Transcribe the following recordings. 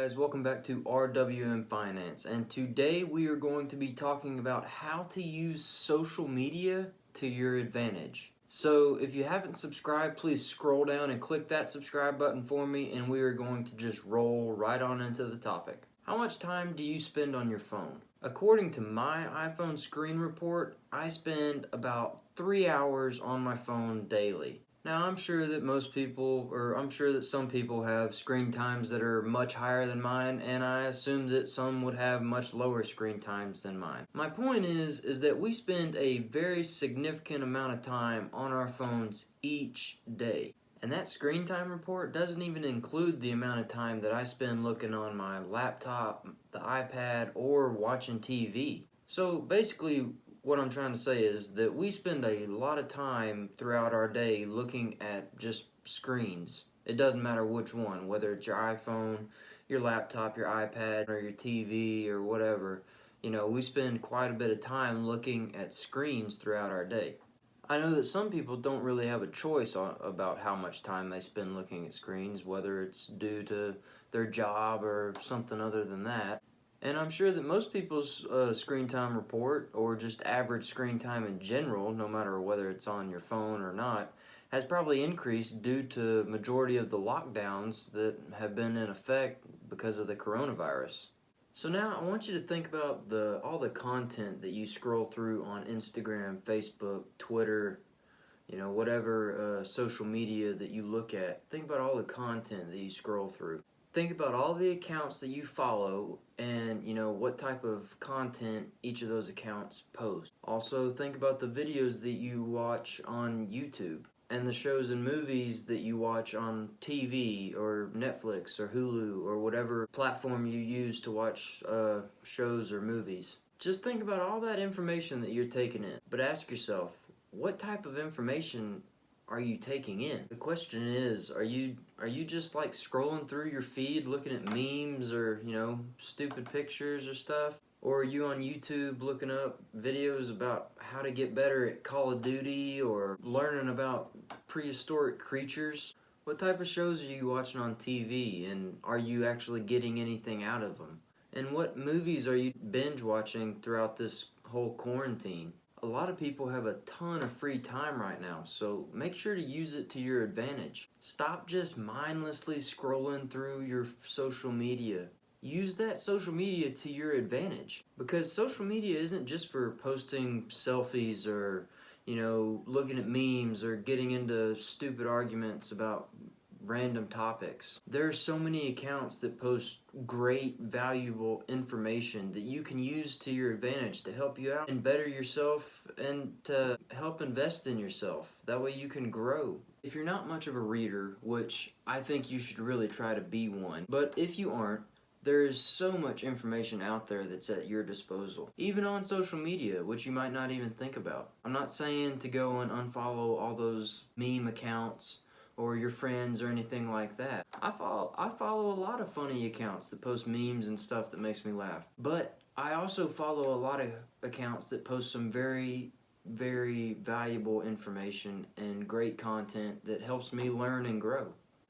guys, welcome back to RWM Finance, and today we are going to be talking about how to use social media to your advantage. So if you haven't subscribed, please scroll down and click that subscribe button for me, and we are going to just roll right on into the topic. How much time do you spend on your phone? According to my iPhone screen report, I spend about 3 hours on my phone daily. Now, I'm sure that some people have screen times that are much higher than mine, and I assume that some would have much lower screen times than mine. My point is that we spend a very significant amount of time on our phones each day. And that screen time report doesn't even include the amount of time that I spend looking on my laptop, the iPad, or watching TV. So basically, what I'm trying to say is that we spend a lot of time throughout our day looking at just screens. It doesn't matter which one, whether it's your iPhone, your laptop, your iPad, or your TV, or whatever. We spend quite a bit of time looking at screens throughout our day. I know that some people don't really have a choice about how much time they spend looking at screens, whether it's due to their job or something other than that. And I'm sure that most people's screen time report, or just average screen time in general, no matter whether it's on your phone or not, has probably increased due to majority of the lockdowns that have been in effect because of the coronavirus. So now I want you to think about all the content that you scroll through on Instagram, Facebook, Twitter, whatever social media that you look at. Think about all the content that you scroll through. Think about all the accounts that you follow and what type of content each of those accounts post. Also think about the videos that you watch on YouTube and the shows and movies that you watch on TV or Netflix or Hulu or whatever platform you use to watch shows or movies. Just think about all that information that you're taking in, but ask yourself, what type of information are you taking in? The question is, are you just like scrolling through your feed looking at memes or, stupid pictures or stuff? Or are you on YouTube looking up videos about how to get better at Call of Duty or learning about prehistoric creatures? What type of shows are you watching on TV, and are you actually getting anything out of them? And what movies are you binge watching throughout this whole quarantine? A lot of people have a ton of free time right now, so make sure to use it to your advantage. Stop just mindlessly scrolling through your social media. Use that social media to your advantage, because social media isn't just for posting selfies or, looking at memes or getting into stupid arguments about random topics. There are so many accounts that post great, valuable information that you can use to your advantage to help you out and better yourself and to help invest in yourself. That way you can grow. If you're not much of a reader, which I think you should really try to be one, but if you aren't, there is so much information out there that's at your disposal, even on social media, which you might not even think about. I'm not saying to go and unfollow all those meme accounts or your friends or anything like that. I follow a lot of funny accounts that post memes and stuff that makes me laugh. But I also follow a lot of accounts that post some very, very valuable information and great content that helps me learn and grow.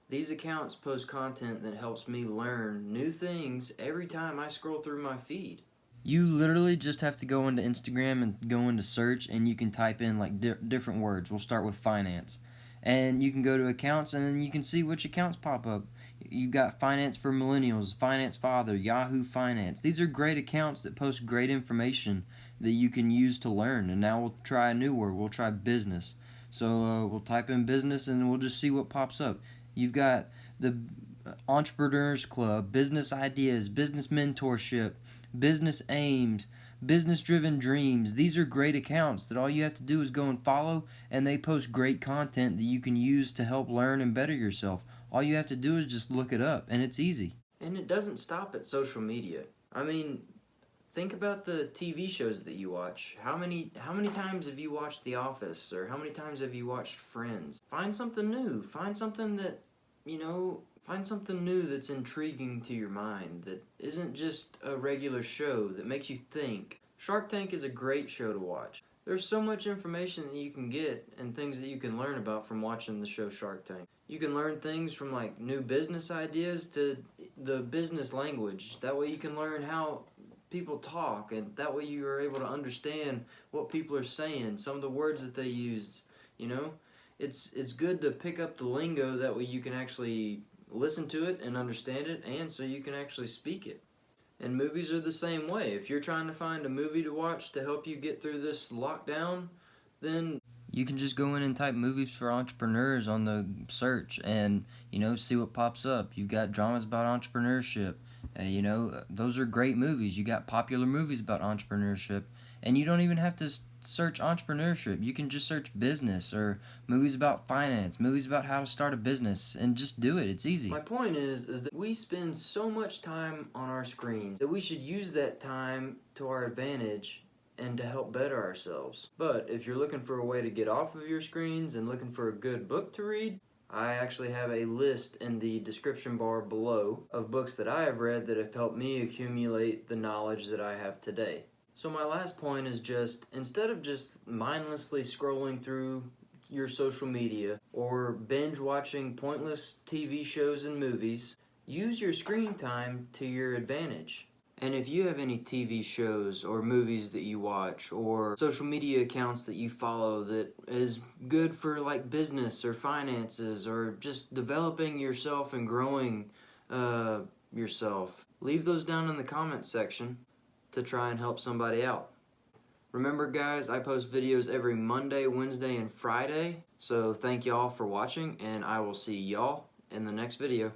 These accounts post content that helps me learn new things every time I scroll through my feed. You literally just have to go into Instagram and go into search, and you can type in like different words. We'll start with finance. And you can go to accounts, and then you can see which accounts pop up. You've got Finance for Millennials, Finance Father, Yahoo Finance. These are great accounts that post great information that you can use to learn. And now we'll try a new word. We'll try business. So we'll type in business, and we'll just see what pops up. You've got the Entrepreneurs Club, Business Ideas, Business Mentorship, Business Aims, Business Driven Dreams. These are great accounts that all you have to do is go and follow, and they post great content that you can use to help learn and better yourself. All you have to do is just look it up, and it's easy. And it doesn't stop at social media. I mean, think about the TV shows that you watch. How many times have you watched The Office, or how many times have you watched Friends? Find something new. Find something that, find something new that's intriguing to your mind, that isn't just a regular show, that makes you think. Shark Tank is a great show to watch. There's so much information that you can get and things that you can learn about from watching the show Shark Tank. You can learn things from like new business ideas to the business language. That way you can learn how people talk, and that way you are able to understand what people are saying, some of the words that they use, you know? It's good to pick up the lingo, that way you can actually listen to it and understand it, and so you can actually speak it. And movies are the same way. If you're trying to find a movie to watch to help you get through this lockdown, then you can just go in and type movies for entrepreneurs on the search and, see what pops up. You've got dramas about entrepreneurship. Those are great movies. You got popular movies about entrepreneurship. And you don't even have to search entrepreneurship. You can just search business or movies about finance, movies about how to start a business, and just do it. It's easy. My point is that we spend so much time on our screens that we should use that time to our advantage and to help better ourselves. But if you're looking for a way to get off of your screens and looking for a good book to read, I actually have a list in the description bar below of books that I have read that have helped me accumulate the knowledge that I have today. So my last point is just, instead of just mindlessly scrolling through your social media or binge watching pointless TV shows and movies, use your screen time to your advantage. And if you have any TV shows or movies that you watch or social media accounts that you follow that is good for like business or finances or just developing yourself and growing yourself, leave those down in the comments section to try and help somebody out. Remember guys, I post videos every Monday, Wednesday, and Friday. So thank y'all for watching, and I will see y'all in the next video.